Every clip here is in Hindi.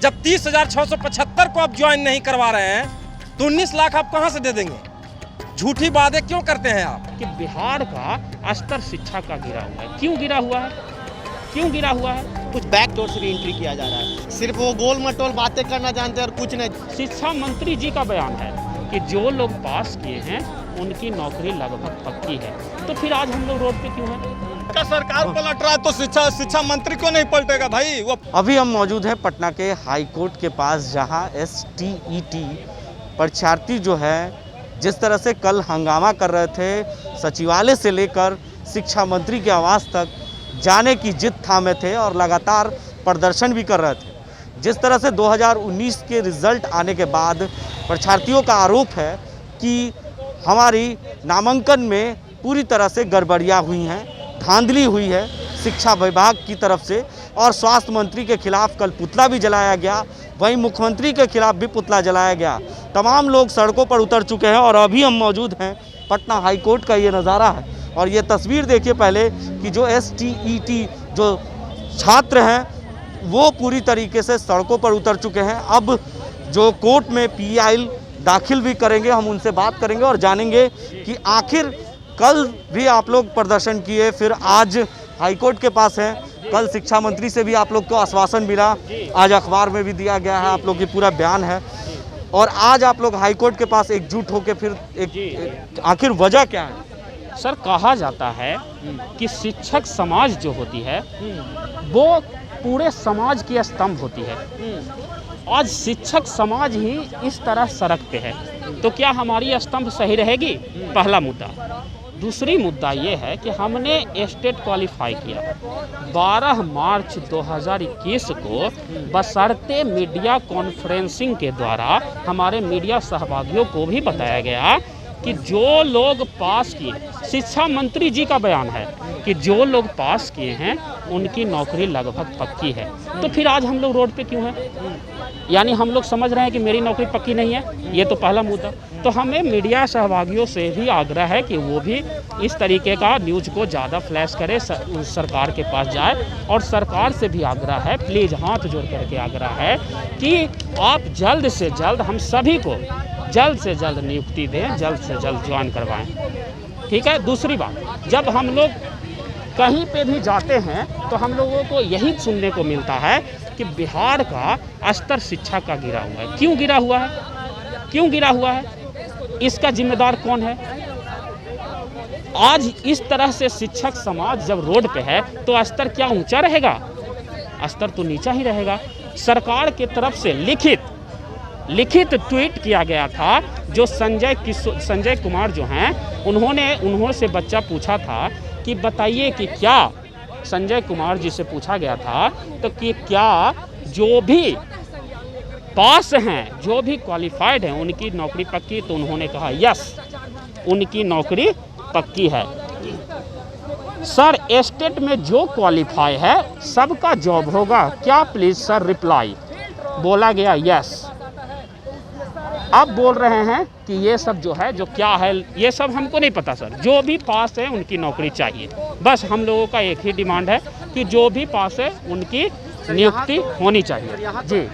जब 30,675 को आप ज्वाइन नहीं करवा रहे हैं तो 19 लाख आप कहां से दे देंगे? झूठी वादे क्यों करते हैं आप? कि बिहार का स्तर शिक्षा का गिरा हुआ है। क्यों गिरा हुआ है? क्यों गिरा हुआ है? कुछ बैकडोर से भी एंट्री किया जा रहा है। सिर्फ वो गोल मटोल बातें करना जानते हैं और कुछ नहीं। शिक्षा मंत्री जी का बयान है कि जो लोग पास किए हैं उनकी नौकरी लगभग पक्की है। तो फिर आज हम लोग रोड पे क्यों हैं? सरकार पलट रहा है तो शिक्षा मंत्री क्यों नहीं पलटेगा भाई? वो अभी हम मौजूद हैं पटना के हाई कोर्ट के पास, जहां STET परीक्षार्थी जो है जिस तरह से कल हंगामा कर रहे थे, सचिवालय से लेकर शिक्षा मंत्री के आवास तक जाने की जिद थामे थे और लगातार प्रदर्शन भी कर रहे थे। जिस तरह से 2019 के रिजल्ट आने के बाद परीक्षार्थियों का आरोप है कि हमारी नामांकन में पूरी तरह से गड़बड़ियाँ हुई हैं, धांधली हुई है शिक्षा विभाग की तरफ से, और स्वास्थ्य मंत्री के खिलाफ कल पुतला भी जलाया गया, वहीं मुख्यमंत्री के खिलाफ भी पुतला जलाया गया। तमाम लोग सड़कों पर उतर चुके हैं और अभी हम मौजूद हैं पटना हाई कोर्ट का ये नज़ारा है। और ये तस्वीर देखिए पहले कि जो STET जो छात्र हैं वो पूरी तरीके से सड़कों पर उतर चुके हैं। अब जो कोर्ट में PIL दाखिल भी करेंगे, हम उनसे बात करेंगे और जानेंगे कि आखिर कल भी आप लोग प्रदर्शन किए, फिर आज हाईकोर्ट के पास हैं, कल शिक्षा मंत्री से भी आप लोग को आश्वासन मिला, आज अखबार में भी दिया गया है, आप लोग की पूरा बयान है, और आज आप लोग हाईकोर्ट के पास एकजुट होकर फिर आखिर वजह क्या है? सर, कहा जाता है कि शिक्षक समाज जो होती है वो पूरे समाज की स्तंभ होती है। आज शिक्षक समाज ही इस तरह सड़क पे है तो क्या हमारी स्तंभ सही रहेगी? पहला मुद्दा। दूसरी मुद्दा ये है कि हमने स्टेट क्वालिफाई किया 12 मार्च 2021 को, बशर्ते मीडिया कॉन्फ्रेंसिंग के द्वारा हमारे मीडिया सहभागियों को भी बताया गया कि जो लोग पास किए, शिक्षा मंत्री जी का बयान है कि जो लोग पास किए हैं उनकी नौकरी लगभग पक्की है। तो फिर आज हम लोग रोड पे क्यों हैं? यानी हम लोग समझ रहे हैं कि मेरी नौकरी पक्की नहीं है। ये तो पहला मुद्दा। तो हमें मीडिया सहभागियों से भी आग्रह है कि वो भी इस तरीके का न्यूज़ को ज़्यादा फ्लैश करे, सरकार के पास जाए, और सरकार से भी आग्रह है, प्लीज़ हाथ जोड़ करके आग्रह है कि आप जल्द से जल्द हम सभी को जल्द से जल्द नियुक्ति दें, जल्द से जल्द ज्वाइन करवाएं। ठीक है। दूसरी बात, जब हम लोग कहीं पे भी जाते हैं तो हम लोगों को यही सुनने को मिलता है कि बिहार का स्तर शिक्षा का गिरा हुआ है। क्यों गिरा हुआ है? क्यों गिरा हुआ है? इसका जिम्मेदार कौन है? आज इस तरह से शिक्षक समाज जब रोड पे है तो स्तर क्या ऊंचा रहेगा? स्तर तो नीचा ही रहेगा। सरकार की तरफ से लिखित ट्वीट किया गया था, जो संजय कुमार जो हैं उन्होंने से बच्चा पूछा था कि बताइए कि क्या, संजय कुमार जी से पूछा गया था तो कि क्या जो भी पास हैं, जो भी क्वालिफाइड हैं, उनकी नौकरी पक्की? तो उन्होंने कहा यस, उनकी नौकरी पक्की है। सर, स्टेट में जो क्वालिफाई है सबका जॉब होगा क्या? Please sir reply. बोला गया यस। अब बोल रहे हैं कि ये सब जो है, जो क्या है, ये सब हमको नहीं पता सर। जो भी पास है उनकी नौकरी चाहिए। बस हम लोगों का एक ही डिमांड है कि जो भी पास है उनकी नियुक्ति होनी चाहिए। जी।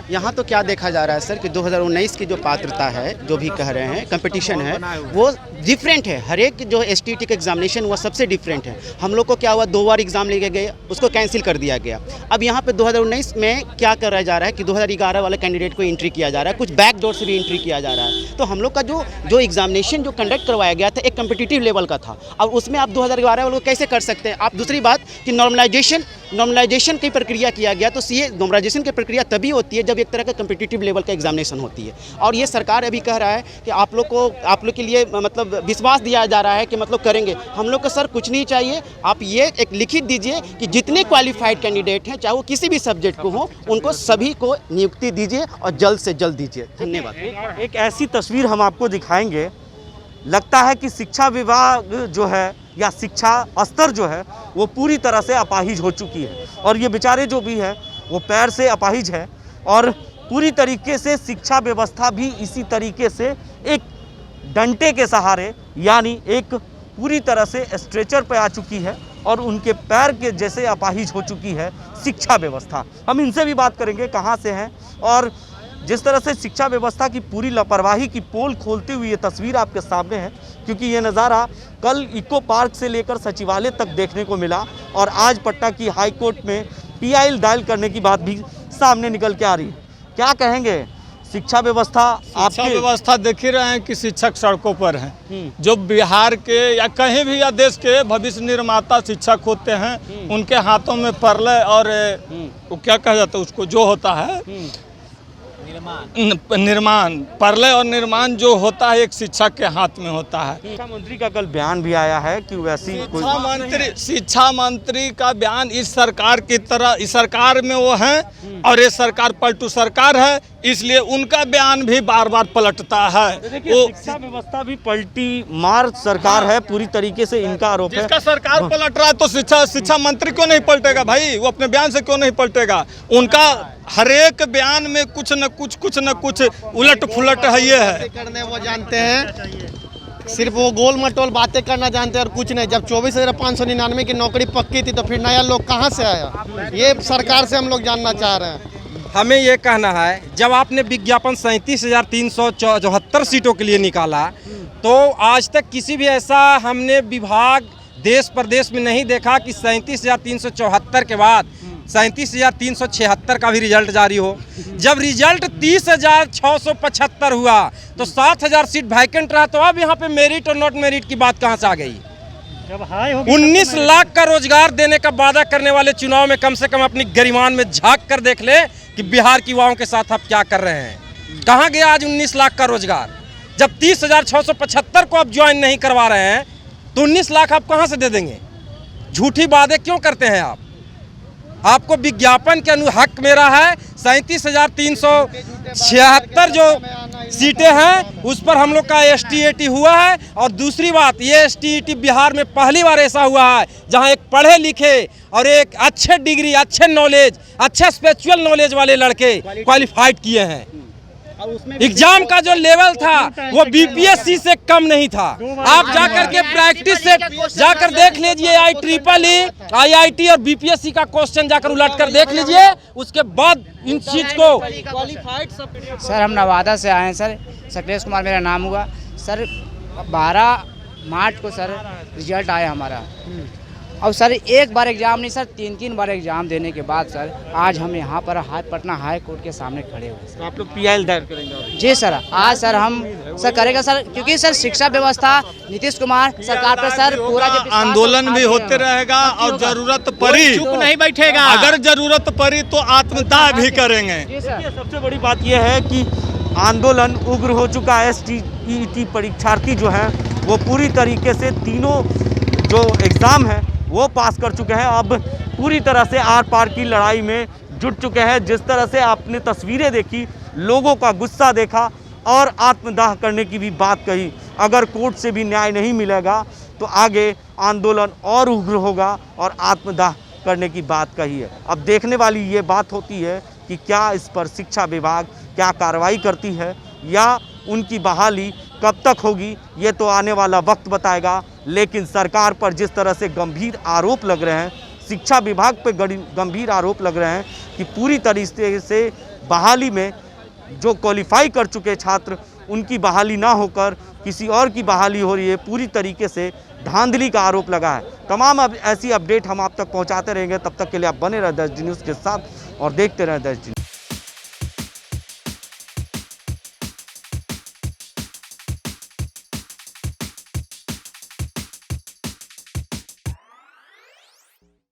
यहाँ तो क्या देखा जा रहा है सर कि 2019 की जो पात्रता है, जो भी कह रहे हैं कंपटीशन है, वो डिफरेंट है। हर एक जो STET का एग्जामिनेशन हुआ सबसे डिफरेंट है। हम लोग को क्या हुआ, 2 बार एग्जाम लेके गए, उसको कैंसिल कर दिया गया। अब यहाँ पे 2019 में क्या करा जा रहा है कि 2011 वाले कैंडिडेट को एंट्री किया जा रहा है, कुछ बैकडोर से भी एंट्री किया जा रहा है। तो हम लोग का जो एग्जामिनेशन जो कंडक्ट करवाया गया था एक कम्पिटिटिव लेवल का था। अब उसमें आप 2011 वाले को कैसे कर सकते हैं आप? दूसरी बात कि नॉर्मलाइजेशन की प्रक्रिया किया गया, तो नॉर्मलाइजेशन की प्रक्रिया तभी होती है जब एक तरह का कम्पिटिटिव लेवल का एग्जामिनेशन होती है। और ये सरकार अभी कह रहा है कि आप लोग के लिए मतलब विश्वास दिया जा रहा है कि मतलब करेंगे। हम लोग को सर कुछ नहीं चाहिए, आप ये एक लिखित दीजिए कि जितने क्वालिफाइड कैंडिडेट हैं, चाहे वो किसी भी सब्जेक्ट को हो, उनको सभी को नियुक्ति दीजिए और जल्द से जल्द दीजिए। धन्यवाद। एक ऐसी तस्वीर हम आपको दिखाएंगे, लगता है कि शिक्षा विभाग जो है या शिक्षा स्तर जो है वो पूरी तरह से अपाहिज हो चुकी है, और ये बेचारे जो भी है वो पैर से अपाहिज है, और पूरी तरीके से शिक्षा व्यवस्था भी इसी तरीके से एक डंटे के सहारे, यानी एक पूरी तरह से स्ट्रेचर पे आ चुकी है। और उनके पैर के जैसे अपाहिज हो चुकी है शिक्षा व्यवस्था। हम इनसे भी बात करेंगे कहाँ से हैं और जिस तरह से शिक्षा व्यवस्था की पूरी लापरवाही की पोल खोलती हुई ये तस्वीर आपके सामने है, क्योंकि ये नज़ारा कल इको पार्क से लेकर सचिवालय तक देखने को मिला और आज पटना की हाई कोर्ट में PIL दायर करने की बात भी सामने निकल के आ रही है। क्या कहेंगे शिक्षा व्यवस्था? शिक्षा व्यवस्था देख ही रहे हैं कि शिक्षक सड़कों पर हैं। जो बिहार के या कहीं भी या देश के भविष्य निर्माता शिक्षक होते हैं, उनके हाथों में परले और वो क्या कहा जाता है उसको, जो होता है निर्माण, परले और निर्माण जो होता है एक शिक्षक के हाथ में होता है। शिक्षा मंत्री का कल बयान भी आया है कि वैसी शिक्षा मंत्री का बयान इस सरकार की तरह, इस सरकार में वो हैं और ये सरकार पलटू सरकार है, इसलिए उनका बयान भी बार बार पलटता है। वो शिक्षा व्यवस्था भी पलटी मार सरकार है, पूरी तरीके से इनका आरोप है। जिसका सरकार पलट रहा है तो शिक्षा मंत्री क्यों नहीं पलटेगा भाई? वो अपने बयान से क्यों नहीं पलटेगा? उनका हर एक बयान में कुछ न कुछ उलट फुलट है। ये है करने वो जानते हैं, सिर्फ वो गोल मटोल बातें करना जानते हैं और कुछ नहीं। जब 24,599 की नौकरी पक्की थी तो फिर नया लोग कहाँ से आया? ये सरकार से हम लोग जानना चाह रहे हैं। हमें ये कहना है, जब आपने विज्ञापन 37,374 सीटों के लिए निकाला तो आज तक किसी भी ऐसा हमने विभाग देश प्रदेश में नहीं देखा कि 37,374 के बाद 37,376 का भी रिजल्ट जारी हो। जब रिजल्ट 30,675 हुआ तो 7,000 सीट वैकेंट रहा, तो अब यहाँ पे मेरिट और नॉट मेरिट की बात कहाँ से आ गई? 19 लाख का रोजगार देने का वादा करने वाले चुनाव में कम से कम अपनी गरिमान में झांक कर देख ले कि बिहार की युवाओं के साथ आप क्या कर रहे हैं। कहाँ गया आज 19 लाख का रोजगार? जब 30,675 को आप ज्वाइन नहीं करवा रहे हैं तो 19 लाख आप कहाँ से दे देंगे? झूठी वादे क्यों करते हैं आप? आपको विज्ञापन के हक मेरा है। 37,376 जो सीटें हैं उस पर हम लोग का ST/AT हुआ है। और दूसरी बात, ये ST/AT बिहार में पहली बार ऐसा हुआ है जहां एक पढ़े लिखे और एक अच्छे डिग्री, अच्छे नॉलेज, अच्छे स्पिरिचुअल नॉलेज वाले लड़के क्वालिफाइड किए हैं। एग्जाम का जो लेवल था वो BPSC से कम नहीं था। आप जाकर के प्रैक्टिस से जाकर देख लीजिए, IEEE, IIT और BPSC का क्वेश्चन जाकर उलट कर देख लीजिए, उसके बाद इन चीज को। सर हम नवादा से आए हैं सर, सकलेश कुमार मेरा नाम हुआ सर। 12 मार्च को सर रिजल्ट आया हमारा, और सर एक बार एग्ज़ाम नहीं सर, 3 बार एग्ज़ाम देने के बाद सर आज हम यहाँ पर पटना हाई कोर्ट के सामने खड़े हुए सर। आप लोग PIL दायर करेंगे? जी सर, आज सर हम सर करेगा सर, क्योंकि सर शिक्षा व्यवस्था नीतीश कुमार सरकार पर सर पूरा आंदोलन भी होते रहेगा और जरूरत पड़ी चुप नहीं बैठेगा। अगर जरूरत पड़ी तो आत्मदाह भी करेंगे। सबसे बड़ी बात यह है कि आंदोलन उग्र हो चुका है। ST/ET परीक्षार्थी जो हैं वो पूरी तरीके से तीनों जो एग्ज़ाम है वो पास कर चुके हैं। अब पूरी तरह से आर पार की लड़ाई में जुट चुके हैं। जिस तरह से आपने तस्वीरें देखी, लोगों का गुस्सा देखा और आत्मदाह करने की भी बात कही। अगर कोर्ट से भी न्याय नहीं मिलेगा तो आगे आंदोलन और उग्र होगा और आत्मदाह करने की बात कही है। अब देखने वाली ये बात होती है कि क्या इस पर शिक्षा विभाग क्या कार्रवाई करती है या उनकी बहाली कब तक होगी, ये तो आने वाला वक्त बताएगा। लेकिन सरकार पर जिस तरह से गंभीर आरोप लग रहे हैं, शिक्षा विभाग पर गंभीर आरोप लग रहे हैं कि पूरी तरीके से बहाली में जो क्वालिफाई कर चुके छात्र उनकी बहाली ना होकर किसी और की बहाली हो रही है, पूरी तरीके से धांधली का आरोप लगा है। तमाम ऐसी अपडेट हम आप तक पहुंचाते रहेंगे। तब तक के लिए आप बने रहे 10 न्यूज़ के साथ और देखते रहें 10 न्यूज़।